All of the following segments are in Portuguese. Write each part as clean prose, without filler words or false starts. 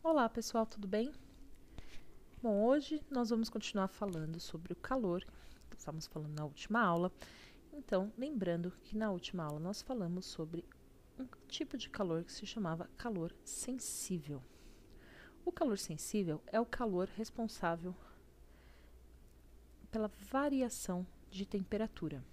Olá pessoal, tudo bem? Bom, hoje nós vamos continuar falando sobre o calor, que estávamos falando na última aula. Então, lembrando que na última aula nós falamos sobre um tipo de calor que se chamava calor sensível. O calor sensível é o calor responsável pela variação de temperatura.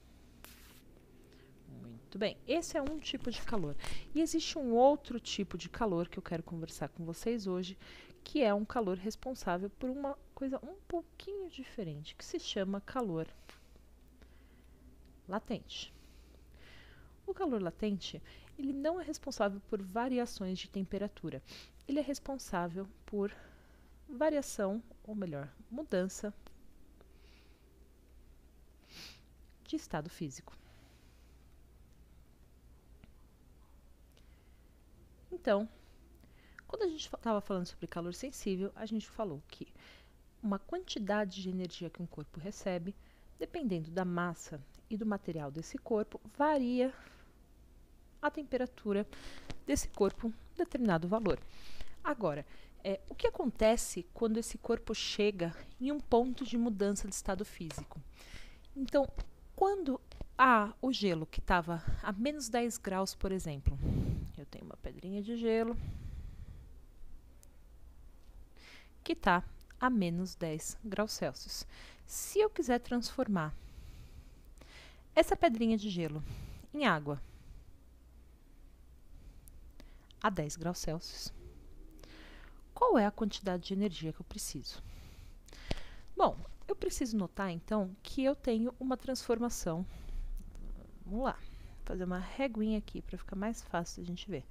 Muito bem, esse é um tipo de calor. E existe um outro tipo de calor que eu quero conversar com vocês hoje, que é um calor responsável por uma coisa um pouquinho diferente, que se chama calor latente. O calor latente, ele não é responsável por variações de temperatura. Ele é responsável por variação, ou melhor, mudança de estado físico. Então, quando a gente estava falando sobre calor sensível, a gente falou que uma quantidade de energia que um corpo recebe, dependendo da massa e do material desse corpo, varia a temperatura desse corpo em determinado valor. Agora, o que acontece quando esse corpo chega em um ponto de mudança de estado físico? Então, quando o gelo que estava a menos 10 graus, por exemplo, eu tenho uma pedrinha de gelo que está a menos 10 graus Celsius. Se eu quiser transformar essa pedrinha de gelo em água a 10 graus Celsius, qual é a quantidade de energia que eu preciso? Bom, eu preciso notar então que eu tenho uma transformação. Vamos lá, vou fazer uma reguinha aqui para ficar mais fácil a gente ver.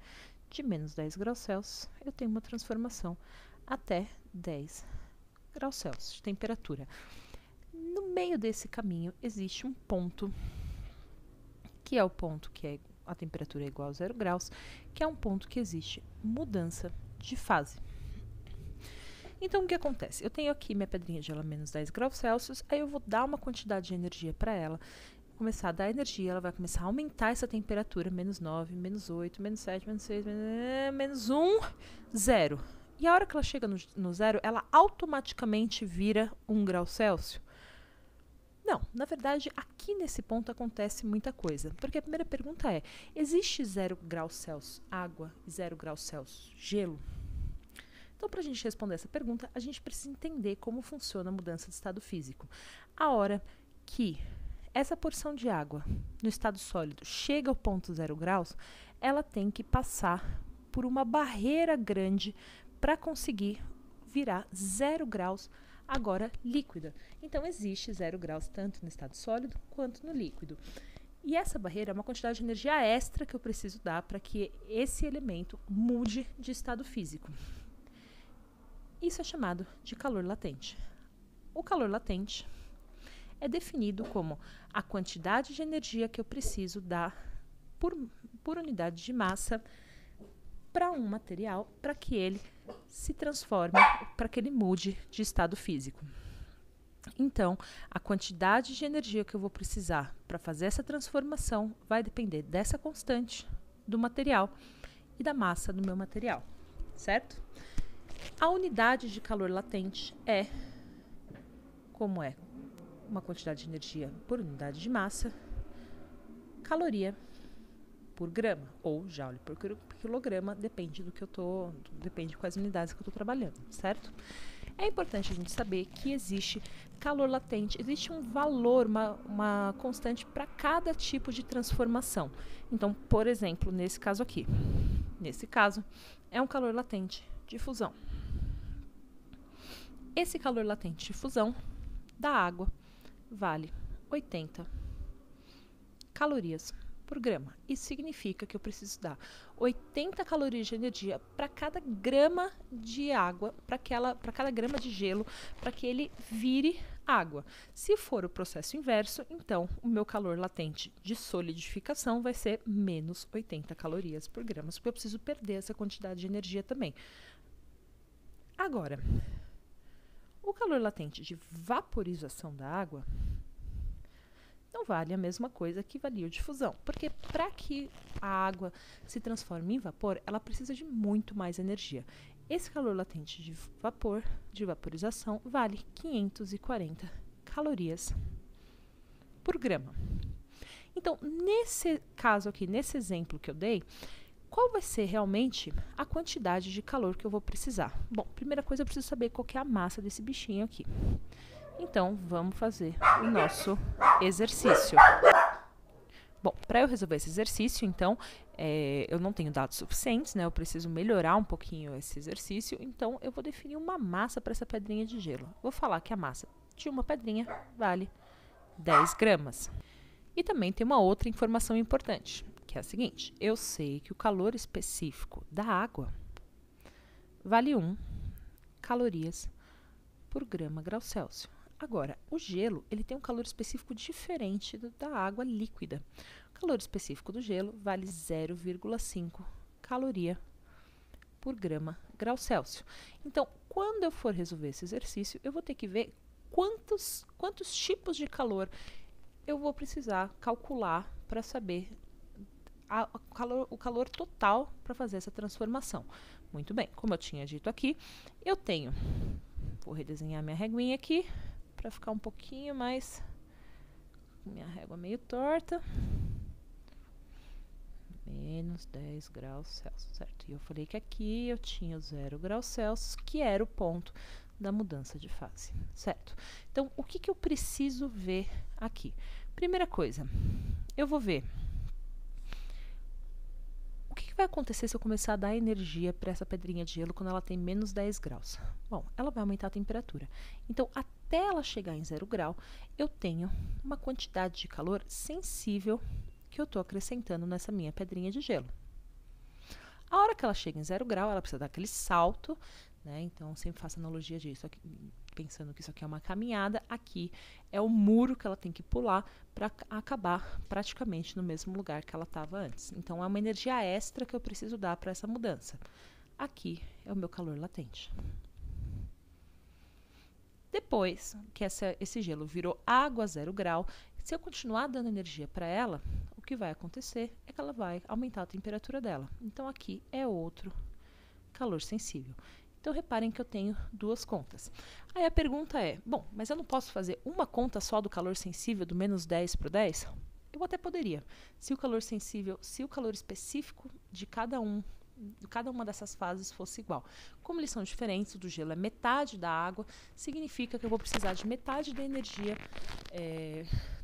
De menos 10 graus Celsius, eu tenho uma transformação até 10 graus Celsius de temperatura. No meio desse caminho existe um ponto, que é o ponto que a temperatura é igual a 0 graus, que é um ponto que existe mudança de fase. Então, o que acontece? Eu tenho aqui minha pedrinha de gelo a menos 10 graus Celsius, aí eu vou dar uma quantidade de energia para ela, começar a dar energia, ela vai começar a aumentar essa temperatura, menos 9, menos 8, menos 7, menos 6, menos 1, 0. E a hora que ela chega no zero, ela automaticamente vira 1 grau Celsius? Não, na verdade, aqui nesse ponto acontece muita coisa. Porque a primeira pergunta é, existe 0 graus Celsius água e 0 graus Celsius gelo? Então, para a gente responder essa pergunta, a gente precisa entender como funciona a mudança de estado físico. A hora que essa porção de água no estado sólido chega ao ponto 0 graus, ela tem que passar por uma barreira grande para conseguir virar 0 graus agora líquida. Então, existe 0 graus tanto no estado sólido quanto no líquido. E essa barreira é uma quantidade de energia extra que eu preciso dar para que esse elemento mude de estado físico. Isso é chamado de calor latente. O calor latente é definido como a quantidade de energia que eu preciso dar por unidade de massa para um material para que ele se transforme, para que ele mude de estado físico. Então, a quantidade de energia que eu vou precisar para fazer essa transformação vai depender dessa constante, do material e da massa do meu material, certo? A unidade de calor latente é, como é uma quantidade de energia por unidade de massa, caloria por grama, ou joule por quilograma, depende depende de quais unidades que eu estou trabalhando, certo? É importante a gente saber que existe calor latente, existe um valor, uma constante para cada tipo de transformação. Então, por exemplo, nesse caso aqui, é um calor latente de fusão. Esse calor latente de fusão da água vale 80 calorias por grama. Isso significa que eu preciso dar 80 calorias de energia para cada grama de água, para cada grama de gelo, para que ele vire água. Se for o processo inverso, então o meu calor latente de solidificação vai ser menos 80 calorias por grama, porque eu preciso perder essa quantidade de energia também. Agora, o calor latente de vaporização da água não vale a mesma coisa que valia o de fusão, porque para que a água se transforme em vapor, ela precisa de muito mais energia. esse calor latente de vapor, de vaporização, vale 540 calorias por grama. Então, nesse caso aqui, nesse exemplo que eu dei, qual vai ser realmente a quantidade de calor que eu vou precisar? Bom, primeira coisa, eu preciso saber qual que é a massa desse bichinho aqui. Então, vamos fazer o nosso exercício. Bom, para eu resolver esse exercício, então, eu não tenho dados suficientes, né? Eu preciso melhorar um pouquinho esse exercício, então eu vou definir uma massa para essa pedrinha de gelo. Vou falar que a massa de uma pedrinha vale 10 gramas. E também tem uma outra informação importante, que é a seguinte: eu sei que o calor específico da água vale 1 calorias por grama grau Celsius. Agora, o gelo ele tem um calor específico diferente da água líquida. O calor específico do gelo vale 0,5 caloria por grama grau Celsius. Então, quando eu for resolver esse exercício, eu vou ter que ver quantos tipos de calor eu vou precisar calcular para saber o calor total para fazer essa transformação. Muito bem, como eu tinha dito aqui, eu tenho... Vou redesenhar minha reguinha aqui para ficar um pouquinho mais... Minha régua meio torta. Menos 10 graus Celsius, certo? E eu falei que aqui eu tinha 0 graus Celsius, que era o ponto da mudança de fase, certo? Então, o que eu preciso ver aqui? Primeira coisa, eu vou ver o que vai acontecer se eu começar a dar energia para essa pedrinha de gelo quando ela tem menos 10 graus. Bom, ela vai aumentar a temperatura. Então, até ela chegar em 0 grau, eu tenho uma quantidade de calor sensível que eu estou acrescentando nessa minha pedrinha de gelo. A hora que ela chega em 0 grau, ela precisa dar aquele salto, né? Então, sempre faço analogia disso, aqui, pensando que isso aqui é uma caminhada, aqui é o muro que ela tem que pular para acabar praticamente no mesmo lugar que ela estava antes. Então, é uma energia extra que eu preciso dar para essa mudança. Aqui é o meu calor latente. Depois que esse gelo virou água a 0 grau, se eu continuar dando energia para ela, o que vai acontecer é que ela vai aumentar a temperatura dela. Então, aqui é outro calor sensível. Então, reparem que eu tenho duas contas. Aí a pergunta é, bom, mas eu não posso fazer uma conta só do calor sensível do menos 10 para o 10? Eu até poderia. Se o calor sensível, se o calor específico de cada uma dessas fases fosse igual. Como eles são diferentes, o do gelo é metade da água, significa que eu vou precisar de metade da energia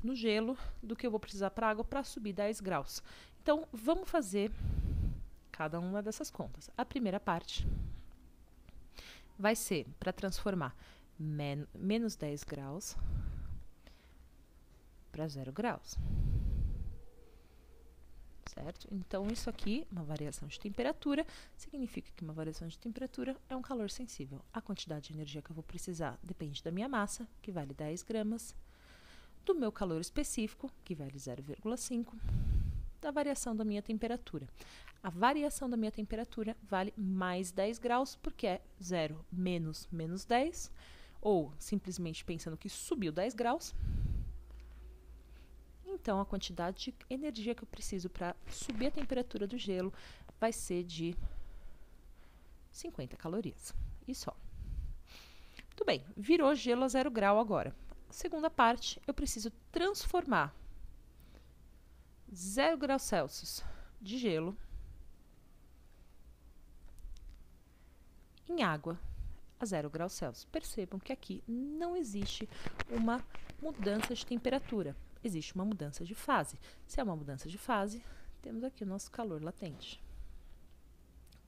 no gelo do que eu vou precisar para a água para subir 10 graus. Então, vamos fazer cada uma dessas contas. A primeira parte vai ser para transformar menos 10 graus para 0 graus. Certo? Então, isso aqui, uma variação de temperatura, significa que uma variação de temperatura é um calor sensível. A quantidade de energia que eu vou precisar depende da minha massa, que vale 10 gramas, do meu calor específico, que vale 0,5, da variação da minha temperatura. A variação da minha temperatura vale mais 10 graus, porque é 0 menos 10, ou simplesmente pensando que subiu 10 graus. Então, a quantidade de energia que eu preciso para subir a temperatura do gelo vai ser de 50 calorias. E só. Muito bem, virou gelo a 0 grau agora. A segunda parte, eu preciso transformar 0 graus Celsius de gelo em água a 0 graus Celsius. Percebam que aqui não existe uma mudança de temperatura, existe uma mudança de fase. Se é uma mudança de fase, temos aqui o nosso calor latente.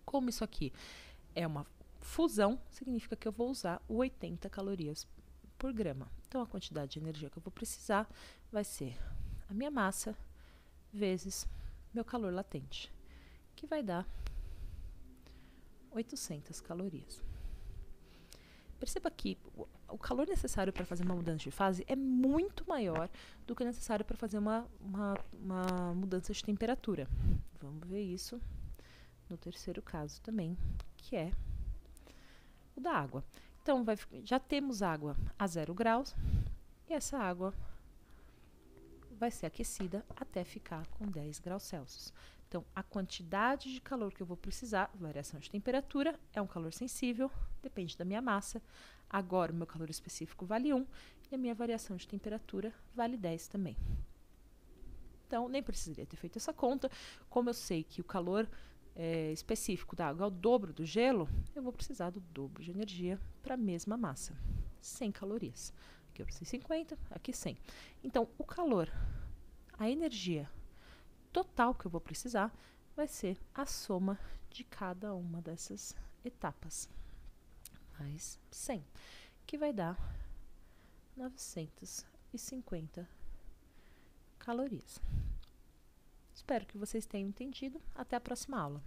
Como isso aqui é uma fusão, significa que eu vou usar 80 calorias por grama. Então, a quantidade de energia que eu vou precisar vai ser a minha massa vezes meu calor latente, que vai dar 800 calorias. Perceba que o calor necessário para fazer uma mudança de fase é muito maior do que o necessário para fazer uma mudança de temperatura. Vamos ver isso no terceiro caso também, que é o da água. Então, já temos água a 0 graus e essa água vai ser aquecida até ficar com 10 graus Celsius. Então, a quantidade de calor que eu vou precisar, variação de temperatura, é um calor sensível, depende da minha massa. Agora, o meu calor específico vale 1 e a minha variação de temperatura vale 10 também. Então, nem precisaria ter feito essa conta. Como eu sei que o calor específico da água é o dobro do gelo, eu vou precisar do dobro de energia para a mesma massa, 100 calorias. Aqui eu preciso 50, aqui 100. Então, o calor, a energia total que eu vou precisar vai ser a soma de cada uma dessas etapas, mais 100, que vai dar 950 calorias. Espero que vocês tenham entendido. Até a próxima aula.